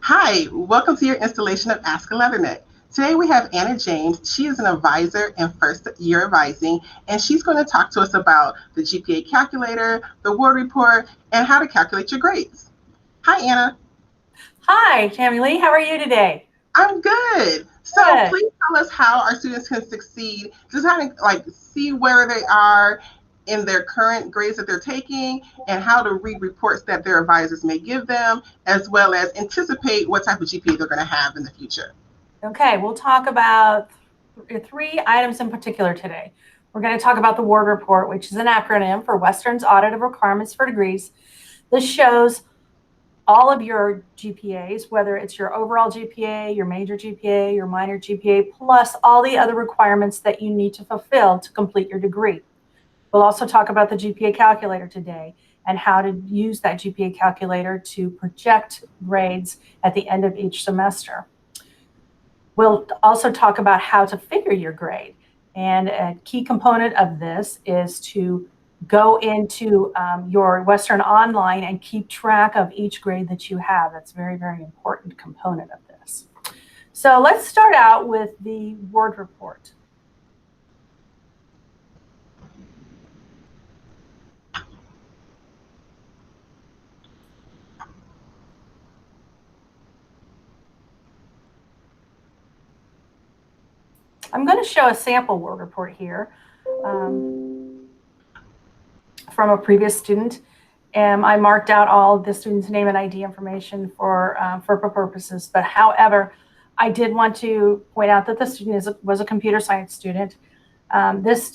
Hi, welcome to your installation of Ask a Leatherneck. Today we have Anna James. She is an advisor in first year advising, and she's going to talk to us about the GPA calculator, the ward report, and how to calculate your grades. Hi, Anna. Hi, Tammy Lee. How are you today? I'm good. So Good. please tell us how our students can succeed, just how to see where they are in their current grades that they're taking and how to read reports that their advisors may give them, as well as anticipate what type of GPA they're going to have in the future. Okay, we'll talk about three items in particular today. We're going to talk about the ward report, which is an acronym for Western's Audit of Requirements for Degrees. This shows all of your GPAs, whether it's your overall GPA, your major GPA, your minor GPA, plus all the other requirements that you need to fulfill to complete your degree. We'll also talk about the GPA calculator today and how to use that GPA calculator to project grades at the end of each semester. We'll also talk about how to figure your grade. And a key component of this is to go into your Western Online and keep track of each grade that you have. That's a very, very important component of this. So let's start out with the ward report. I'm going to show a sample word report here from a previous student. And I marked out all the student's name and ID information for purposes. But however, I did want to point out that the student was a computer science student. This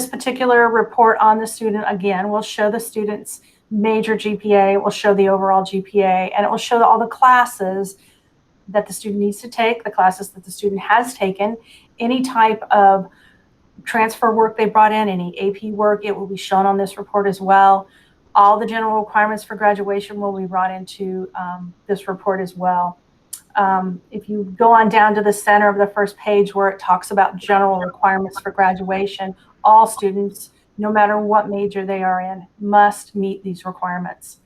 particular report on the student, again, will show the student's major GPA, it will show the overall GPA, and it will show all the classes that the student needs to take, the classes that the student has taken, any type of transfer work they brought in, any AP work, it will be shown on this report as well. All the general requirements for graduation will be brought into this report as well. If you go on down to the center of the first page where it talks about general requirements for graduation, all students, no matter what major they are in, must meet these requirements.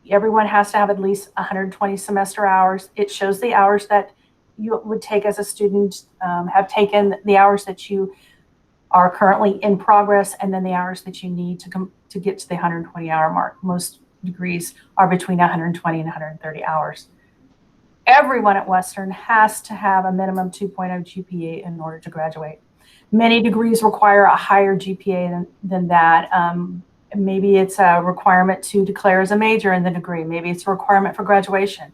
Everyone has to have at least 120 semester hours. It shows the hours that you would take as a student, have taken, the hours that you are currently in progress, and then the hours that you need to get to the 120-hour mark. Most degrees are between 120 and 130 hours. Everyone at Western has to have a minimum 2.0 GPA in order to graduate. Many degrees require a higher GPA than that. Maybe it's a requirement to declare as a major in the degree. Maybe it's a requirement for graduation.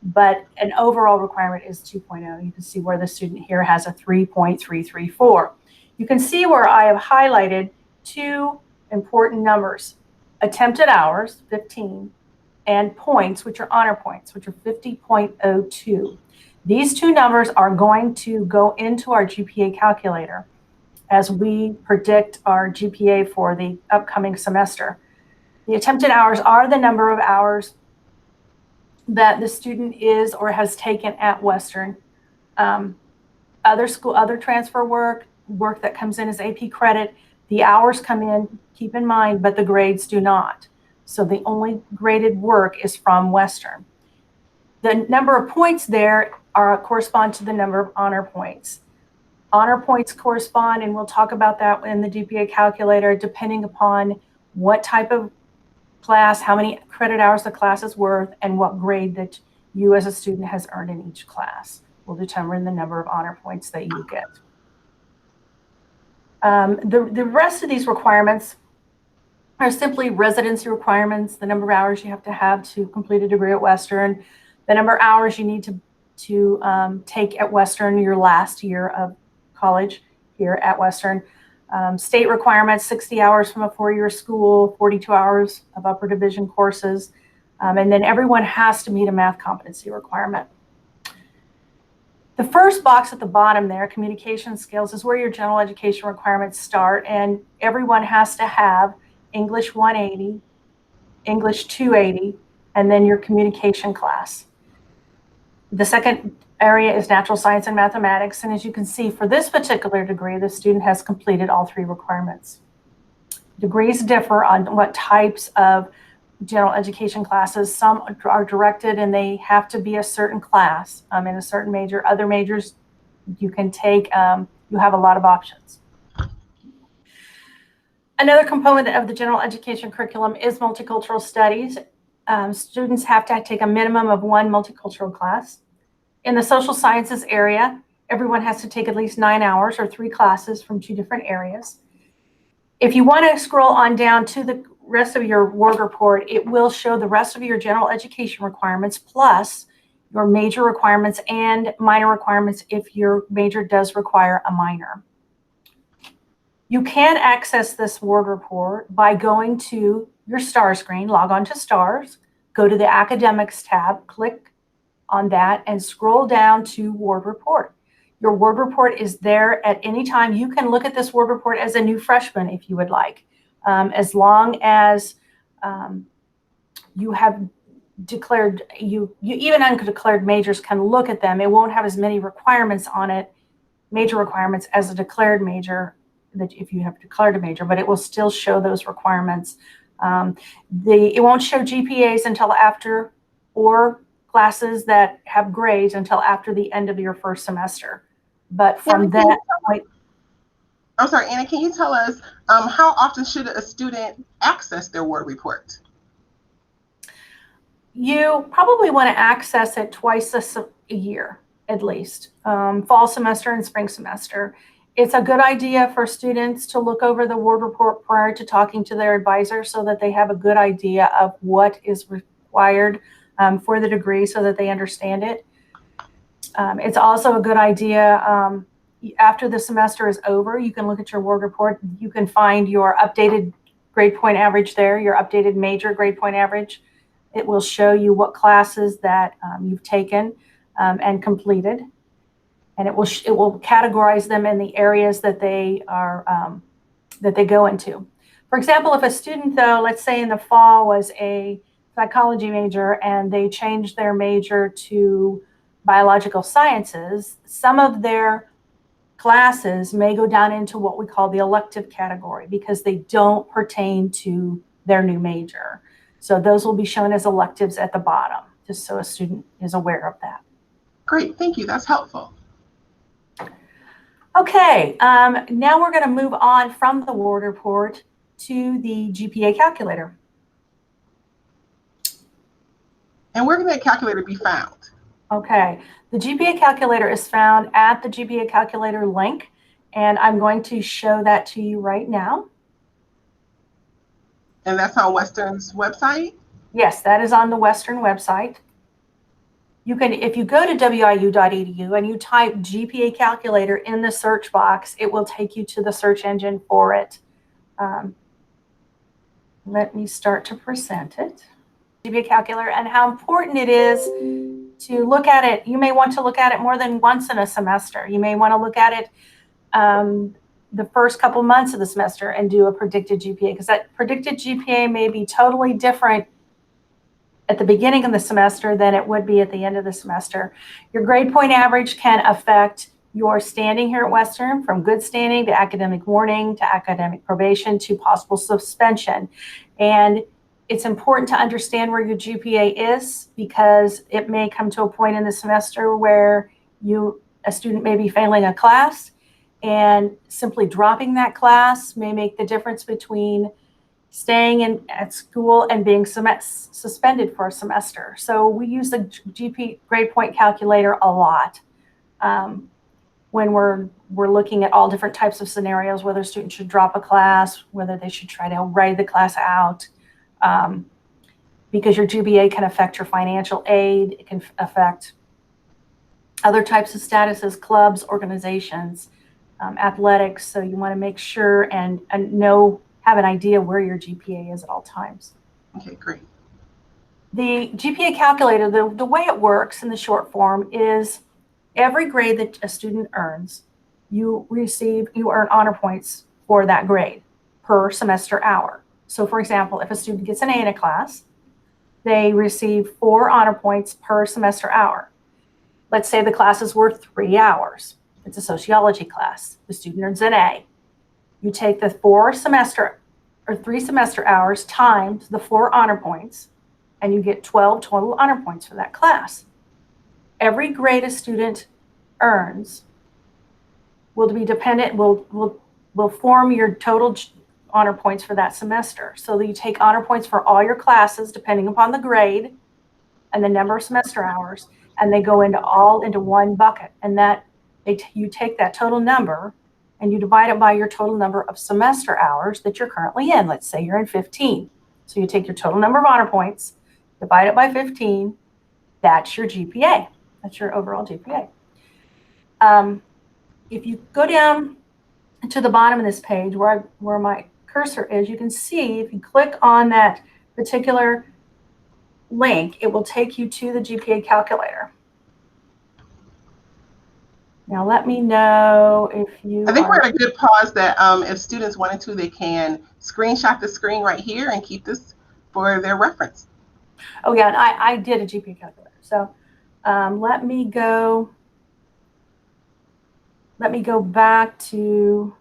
But an overall requirement is 2.0. You can see where the student here has a 3.334. You can see where I have highlighted two important numbers: attempted hours, 15, and points, which are honor points, which are 50.02. These two numbers are going to go into our GPA calculator as we predict our GPA for the upcoming semester. The attempted hours are the number of hours that the student is or has taken at Western. Other transfer work that comes in as AP credit, the hours come in, keep in mind, but the grades do not. So the only graded work is from Western. The number of points there correspond to the number of honor points. Honor points correspond, and we'll talk about that in the GPA calculator, depending upon what type of class, how many credit hours the class is worth, and what grade that you as a student has earned in each class will determine the number of honor points that you get. The rest of these requirements are simply residency requirements, the number of hours you have to complete a degree at Western, the number of hours you need to take at Western your last year of college here at Western. State requirements, 60 hours from a 4-year school, 42 hours of upper division courses, and then everyone has to meet a math competency requirement. The first box at the bottom there, communication skills, is where your general education requirements start, and everyone has to have English 180, English 280, and then your communication class. The second area is natural science and mathematics, and as you can see, for this particular degree, the student has completed all three requirements. Degrees differ on what types of general education classes. Some are directed and they have to be a certain class in a certain major. Other majors you can take, you have a lot of options. Another component of the general education curriculum is multicultural studies. Students have to take a minimum of one multicultural class. In the social sciences area, everyone has to take at least 9 hours or 3 classes from 2 different areas. If you want to scroll on down to the rest of your word report, it will show the rest of your general education requirements plus your major requirements and minor requirements if your major does require a minor. You can access this word report by going to your STAR screen, log on to STARS, go to the Academics tab, click on that, and scroll down to Word Report. Your Word Report is there at any time. You can look at this Word Report as a new freshman if you would like, as long as you have declared, even undeclared majors can look at them. It won't have as many requirements on it, major requirements, as a declared major, that if you have declared a major, but it will still show those requirements. It won't show GPAs until after, or classes that have grades until after the end of your first semester. But from that point, I'm sorry, Anna, can you tell us how often should a student access their word report? You probably want to access it twice a year, at least, fall semester and spring semester. It's a good idea for students to look over the word report prior to talking to their advisor so that they have a good idea of what is required for the degree so that they understand it. It's also a good idea after the semester is over, you can look at your word report. You can find your updated grade point average there, your updated major grade point average. It will show you what classes that you've taken and completed. And it will categorize them in the areas that they are that they go into. For example, if a student, though, let's say in the fall was a psychology major and they changed their major to biological sciences, some of their classes may go down into what we call the elective category because they don't pertain to their new major. So those will be shown as electives at the bottom, just so a student is aware of that. Great, thank you, that's helpful. Okay, now we're going to move on from the word report to the GPA calculator. And where can that calculator be found? Okay, the GPA calculator is found at the GPA calculator link, and I'm going to show that to you right now. And that's on Western's website? Yes, that is on the Western website. You can, if you go to wiu.edu and you type GPA calculator in the search box, it will take you to the search engine for it. Let me start to present it. GPA calculator and how important it is to look at it. You may want to look at it more than once in a semester. You may want to look at it the first couple months of the semester and do a predicted GPA, because that predicted GPA may be totally different at the beginning of the semester than it would be at the end of the semester. Your grade point average can affect your standing here at Western, from good standing to academic warning to academic probation to possible suspension. And it's important to understand where your GPA is, because it may come to a point in the semester where a student may be failing a class, and simply dropping that class may make the difference between staying at school and being suspended for a semester. So we use the GPA grade point calculator a lot when we're looking at all different types of scenarios, whether students should drop a class, whether they should try to ride the class out, because your GPA can affect your financial aid. It can affect other types of statuses, clubs, organizations, athletics. So you want to make sure and have an idea where your GPA is at all times. Okay, great. The GPA calculator, the way it works in the short form is every grade that a student earns, you earn honor points for that grade per semester hour. So for example, if a student gets an A in a class, they receive 4 honor points per semester hour. Let's say the class is worth 3 hours. It's a sociology class. The student earns an A. You take the or 3 semester hours times the 4 honor points, and you get 12 total honor points for that class. Every grade a student earns will be dependent, will form your total honor points for that semester. So that you take honor points for all your classes depending upon the grade and the number of semester hours, and they go into one bucket. And that you take that total number and you divide it by your total number of semester hours that you're currently in. Let's say you're in 15. So you take your total number of honor points, divide it by 15. That's your GPA. That's your overall GPA. If you go down to the bottom of this page where my cursor is, you can see if you click on that particular link, it will take you to the GPA calculator. Now let me know if you I think we're at a good pause that if students wanted to, they can screenshot the screen right here and keep this for their reference. Oh yeah, and I did a GPA calculator. So let me go back to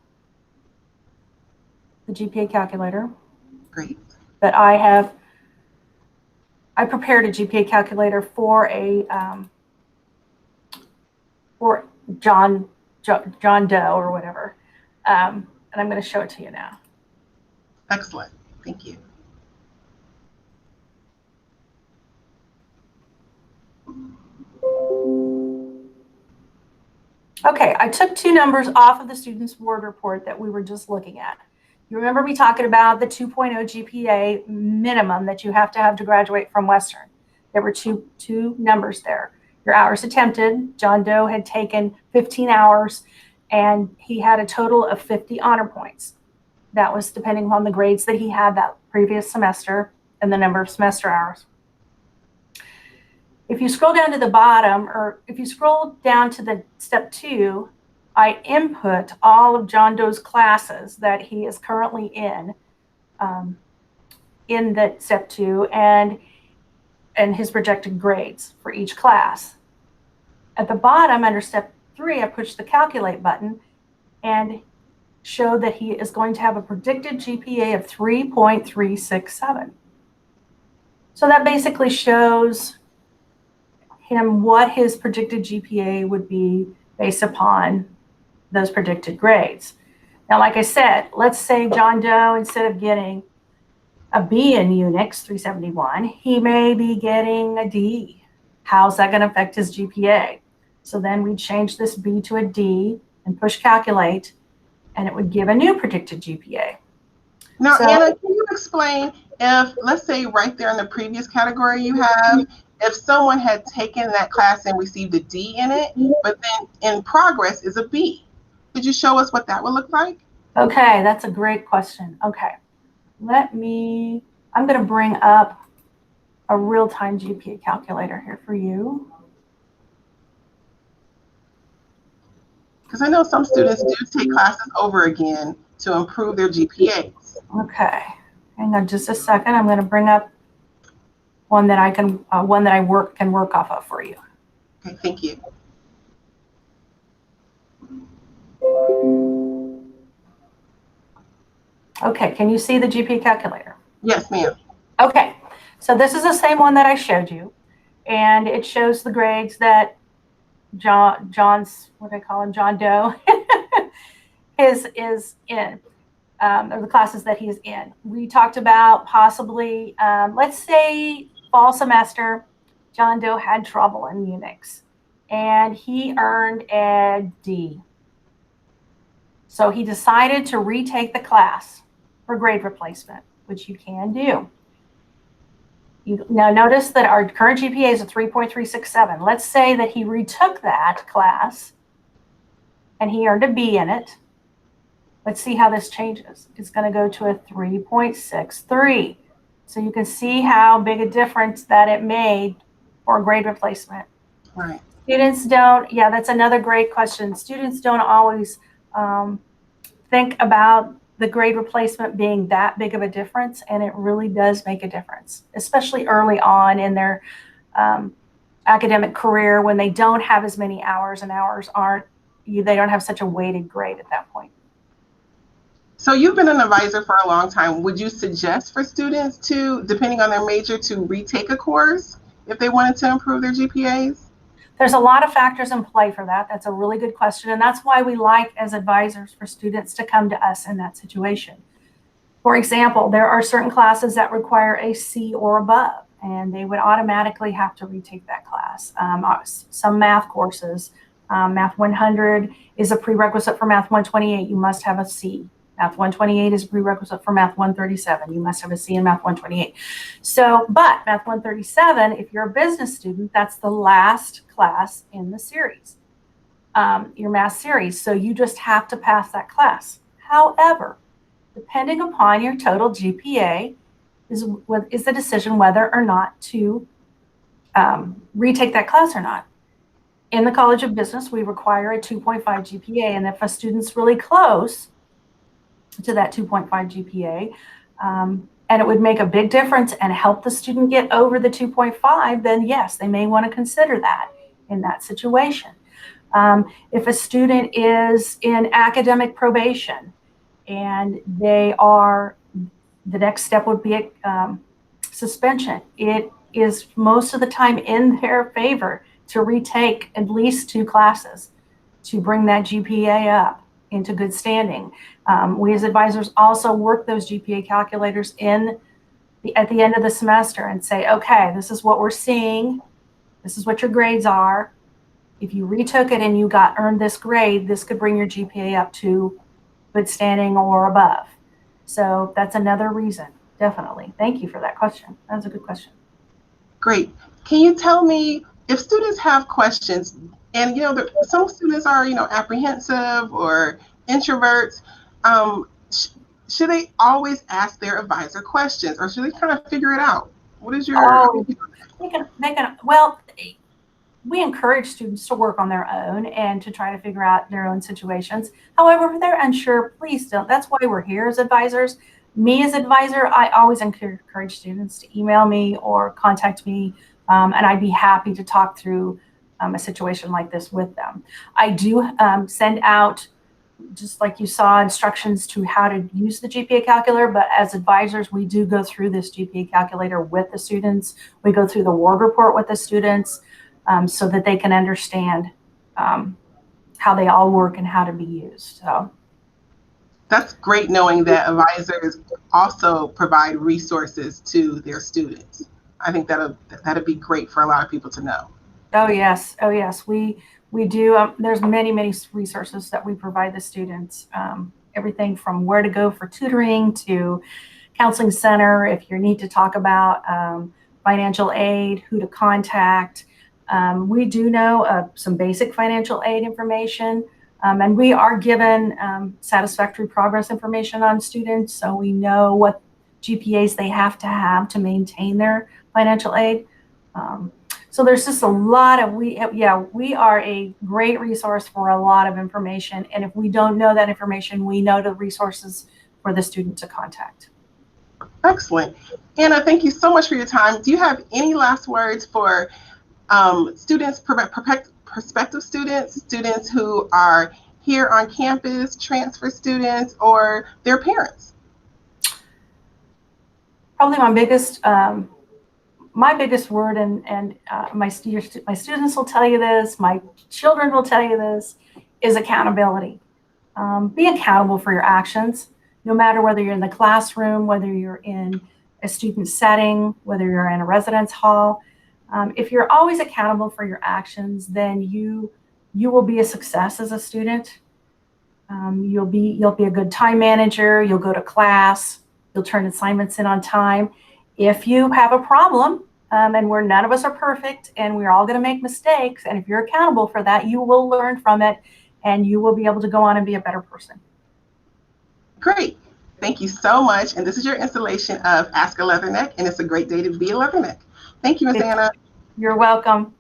the GPA calculator. Great. That I prepared a GPA calculator for John Doe or whatever, and I'm going to show it to you now. Excellent. Thank you. Okay, I took 2 numbers off of the student's word report that we were just looking at. You remember me talking about the 2.0 GPA minimum that you have to graduate from Western. There were two numbers there. Your hours attempted. John Doe had taken 15 hours, and he had a total of 50 honor points. That was depending upon the grades that he had that previous semester and the number of semester hours. If you scroll down to the bottom, or if you scroll down to the step 2, I input all of John Doe's classes that he is currently in that step 2 and his projected grades for each class. At the bottom under step 3, I push the calculate button and show that he is going to have a predicted GPA of 3.367. So that basically shows him what his predicted GPA would be based upon those predicted grades. Now, like I said, let's say John Doe, instead of getting a B in Unix 371, he may be getting a D. How's that going to affect his GPA? So then we change this B to a D and push calculate, and it would give a new predicted GPA. Now, Anna, can you explain if, let's say right there in the previous category you have, if someone had taken that class and received a D in it, but then in progress is a B? Could you show us what that would look like? Okay, that's a great question. Okay, I'm going to bring up a real-time GPA calculator here for you. Because I know some students do take classes over again to improve their GPAs. Okay, hang on just a second. I'm going to bring up one that I can work off of for you. Okay, thank you. Okay, can you see the GPA calculator? Yes, ma'am. Okay, so this is the same one that I showed you, and it shows the grades that John Doe is in, or the classes that he is in. We talked about possibly, let's say fall semester, John Doe had trouble in Unix, and he earned a D. So he decided to retake the class for grade replacement, which you can do. Now notice that our current GPA is a 3.367. Let's say that he retook that class and he earned a B in it. Let's see how this changes. It's going to go to a 3.63. So you can see how big a difference that it made for grade replacement. Right. Students don't, yeah, that's another great question. Students don't always think about the grade replacement being that big of a difference, and it really does make a difference, especially early on in their academic career when they don't have as many hours, and hours they don't have such a weighted grade at that point. So you've been an advisor for a long time. Would you suggest for students to, depending on their major, to retake a course if they wanted to improve their GPAs? There's a lot of factors in play for that. That's a really good question. And that's why we like, as advisors, for students to come to us in that situation. For example, there are certain classes that require a C or above, and they would automatically have to retake that class. Some math courses, Math 100 is a prerequisite for Math 128. You must have a C. Math 128 is a prerequisite for Math 137. You must have a C in Math 128. So, but Math 137, if you're a business student, that's the last class in the series, your math series. So you just have to pass that class. However, depending upon your total GPA is the decision whether or not to retake that class or not. In the College of Business, we require a 2.5 GPA, and if a student's really close to that 2.5 GPA, and it would make a big difference and help the student get over the 2.5, then yes, they may want to consider that in that situation. If a student is in academic probation and the next step would be suspension, it is most of the time in their favor to retake at least 2 classes to bring that GPA up into good standing. We as advisors also work those GPA calculators at the end of the semester and say, okay, this is what we're seeing. This is what your grades are. If you retook it and you earned this grade, this could bring your GPA up to good standing or above. So that's another reason, definitely. Thank you for that question. That was a good question. Great. Can you tell me if students have questions, and some students are apprehensive or introverts, should they always ask their advisor questions, or should they kind of figure it out? What is your well, we encourage students to work on their own and to try to figure out their own situations. However, if they're unsure, please don't. That's why we're here as advisors. Me as advisor, I always encourage students to email me or contact me, and I'd be happy to talk through a situation like this with them. I do send out, just like you saw, instructions to how to use the GPA calculator, but as advisors, we do go through this GPA calculator with the students. We go through the ward report with the students so that they can understand how they all work and how to be used. So that's great knowing that advisors also provide resources to their students. I think that'd be great for a lot of people to know. Oh yes, we do. There's many resources that we provide the students. Everything from where to go for tutoring to counseling center if you need to talk about financial aid, who to contact. We do know some basic financial aid information, and we are given satisfactory progress information on students, so we know what GPAs they have to maintain their financial aid. So there's just a lot of, we are a great resource for a lot of information. And if we don't know that information, we know the resources for the student to contact. Excellent. Anna, thank you so much for your time. Do you have any last words for students, prospective students who are here on campus, transfer students, or their parents? Probably my biggest word, and my students will tell you this, my children will tell you this, is accountability. Be accountable for your actions, no matter whether you're in the classroom, whether you're in a student setting, whether you're in a residence hall. If you're always accountable for your actions, then you will be a success as a student. You'll be a good time manager. You'll go to class. You'll turn assignments in on time. If you have a problem, and none of us are perfect, and we're all going to make mistakes, and if you're accountable for that, you will learn from it, and you will be able to go on and be a better person. Great. Thank you so much. And this is your installation of Ask a Leatherneck, and it's a great day to be a Leatherneck. Thank you, Ms. Anna. You're welcome.